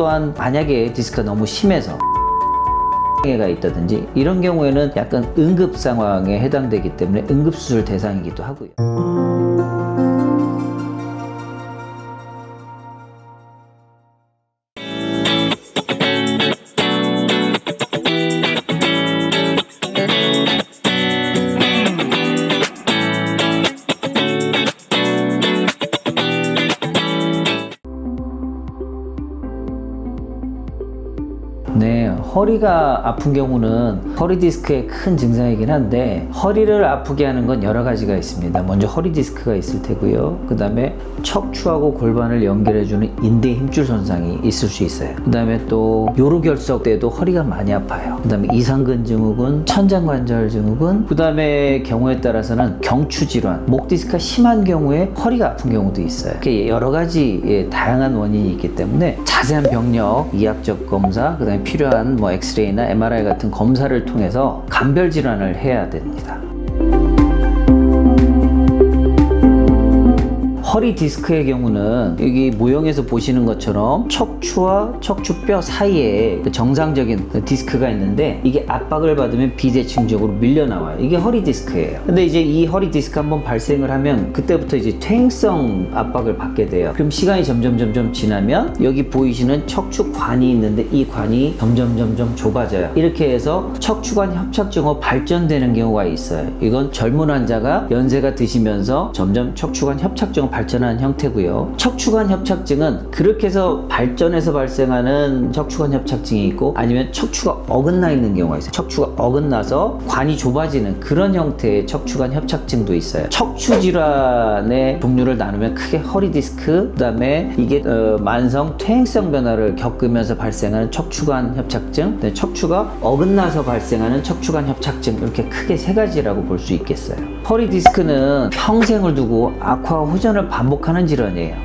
또한 만약에 디스크가 너무 심해서 가 있다든지 이런 경우에는 약간 응급 상황에 해당되기 때문에 응급수술 대상이기도 하고요. 네, 허리가 아픈 경우는 허리 디스크의 큰 증상이긴 한데 허리를 아프게 하는 건 여러 가지가 있습니다. 먼저 허리 디스크가 있을 테고요. 그 다음에 척추하고 골반을 연결해주는 인대 힘줄 손상이 있을 수 있어요. 그 다음에 또 요로결석 때도 허리가 많이 아파요. 그 다음에 이상근 증후군, 천장관절 증후군, 그 다음에 경우에 따라서는 경추 질환, 목 디스크가 심한 경우에 허리가 아픈 경우도 있어요. 이렇게 여러 가지 다양한 원인이 있기 때문에 자세한 병력, 이학적 검사, 그 다음에 필요한 엑스레이나 MRI 같은 검사를 통해서 감별 질환을 해야 됩니다. 허리 디스크의 경우는 여기 모형에서 보시는 것처럼 척추와 척추뼈 사이에 정상적인 디스크가 있는데 이게 압박을 받으면 비대칭적으로 밀려 나와요. 이게 허리 디스크예요. 근데 이제 이 허리 디스크 한번 발생을 하면 그때부터 이제 퇴행성 압박을 받게 돼요. 그럼 시간이 점점 지나면 여기 보이시는 척추관이 있는데 이 관이 점점 좁아져요. 이렇게 해서 척추관 협착증으로 발전되는 경우가 있어요. 이건 젊은 환자가 연세가 드시면서 점점 척추관 협착증으로 발전하는 형태고요. 척추관 협착증은 그렇게 해서 발전해서 발생하는 척추관 협착증이 있고 아니면 척추가 어긋나 있는 경우가 있어요. 척추가 어긋나서 관이 좁아지는 그런 형태의 척추관 협착증도 있어요. 척추 질환의 종류를 나누면 크게 허리 디스크, 그 다음에 이게 만성 퇴행성 변화를 겪으면서 발생하는 척추관 협착증, 척추가 어긋나서 발생하는 척추관 협착증, 이렇게 크게 세 가지라고 볼 수 있겠어요. 허리 디스크는 평생을 두고 악화와 후전을 반복하는 질환이에요.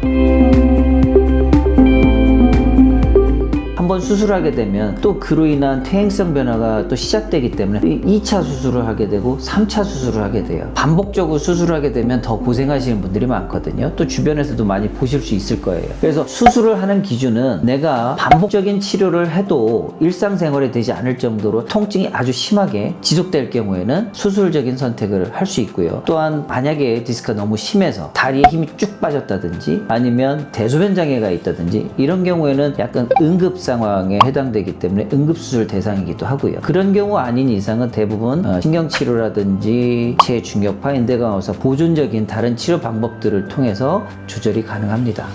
한번 수술하게 되면 또 그로 인한 퇴행성 변화가 또 시작되기 때문에 2차 수술을 하게 되고 3차 수술을 하게 돼요. 반복적으로 수술을 하게 되면 더 고생하시는 분들이 많거든요. 또 주변에서도 많이 보실 수 있을 거예요. 그래서 수술을 하는 기준은 내가 반복적인 치료를 해도 일상생활에 되지 않을 정도로 통증이 아주 심하게 지속될 경우에는 수술적인 선택을 할 수 있고요. 또한 만약에 디스크가 너무 심해서 다리에 힘이 쭉 빠졌다든지 아니면 대소변 장애가 있다든지 이런 경우에는 약간 응급 상황에 해당되기 때문에 응급수술 대상이기도 하고요. 그런 경우 아닌 이상은 대부분 신경치료라든지 체중력파, 인대강화사, 보존적인 다른 치료 방법들을 통해서 조절이 가능합니다.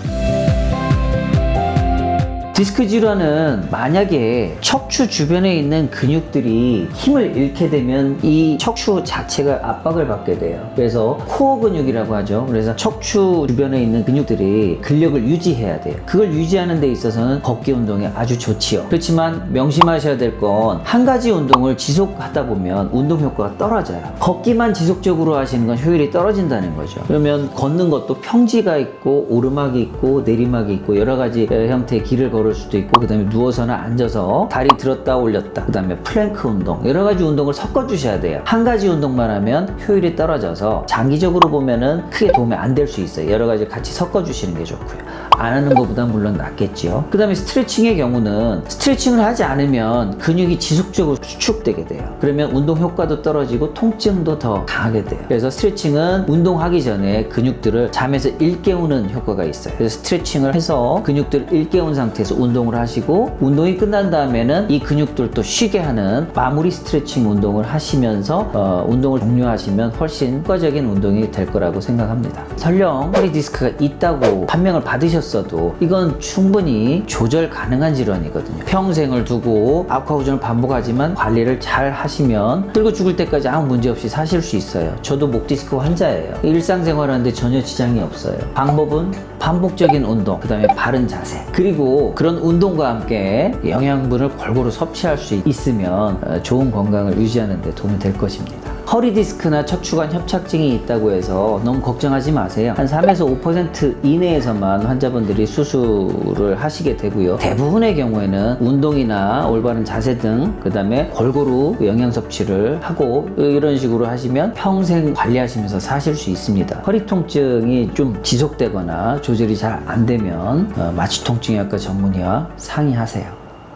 디스크 질환은 만약에 척추 주변에 있는 근육들이 힘을 잃게 되면 이 척추 자체가 압박을 받게 돼요. 그래서 코어 근육이라고 하죠. 그래서 척추 주변에 있는 근육들이 근력을 유지해야 돼요. 그걸 유지하는 데 있어서는 걷기 운동이 아주 좋지요. 그렇지만 명심하셔야 될 건 한 가지 운동을 지속하다 보면 운동 효과가 떨어져요. 걷기만 지속적으로 하시는 건 효율이 떨어진다는 거죠. 그러면 걷는 것도 평지가 있고 오르막이 있고 내리막이 있고 여러 가지 형태의 길을 걸을 수도 있고 그 다음에 누워서나 앉아서 다리 들었다 올렸다 그 다음에 플랭크 운동 여러 가지 운동을 섞어 주셔야 돼요. 한 가지 운동만 하면 효율이 떨어져서 장기적으로 보면은 크게 도움이 안 될 수 있어요. 여러 가지 같이 섞어 주시는 게 좋고요. 안 하는 것보다 물론 낫겠지요. 그 다음에 스트레칭의 경우는 스트레칭을 하지 않으면 근육이 지속적으로 수축되게 돼요. 그러면 운동 효과도 떨어지고 통증도 더 강하게 돼요. 그래서 스트레칭은 운동하기 전에 근육들을 잠에서 일깨우는 효과가 있어요. 그래서 스트레칭을 해서 근육들을 일깨운 상태에서 운동을 하시고 운동이 끝난 다음에는 이 근육들도 쉬게 하는 마무리 스트레칭 운동을 하시면서 운동을 종료하시면 훨씬 효과적인 운동이 될 거라고 생각합니다. 설령 허리 디스크가 있다고 판명을 받으셨어도 이건 충분히 조절 가능한 질환이거든요. 평생을 두고 악화 후전을 반복하지만 관리를 잘 하시면 늙어 죽을 때까지 아무 문제 없이 사실 수 있어요. 저도 목 디스크 환자예요. 일상생활 하는데 전혀 지장이 없어요. 방법은 반복적인 운동, 그 다음에 바른 자세, 그리고 그런 운동과 함께 영양분을 골고루 섭취할 수 있으면 좋은 건강을 유지하는 데 도움이 될 것입니다. 허리 디스크나 척추관 협착증이 있다고 해서 너무 걱정하지 마세요. 한 3에서 5% 이내에서만 환자분들이 수술을 하시게 되고요. 대부분의 경우에는 운동이나 올바른 자세 등 그다음에 골고루 영양 섭취를 하고 이런 식으로 하시면 평생 관리하시면서 사실 수 있습니다. 허리 통증이 좀 지속되거나 조절이 잘 안 되면 마취통증의학과 전문의와 상의하세요.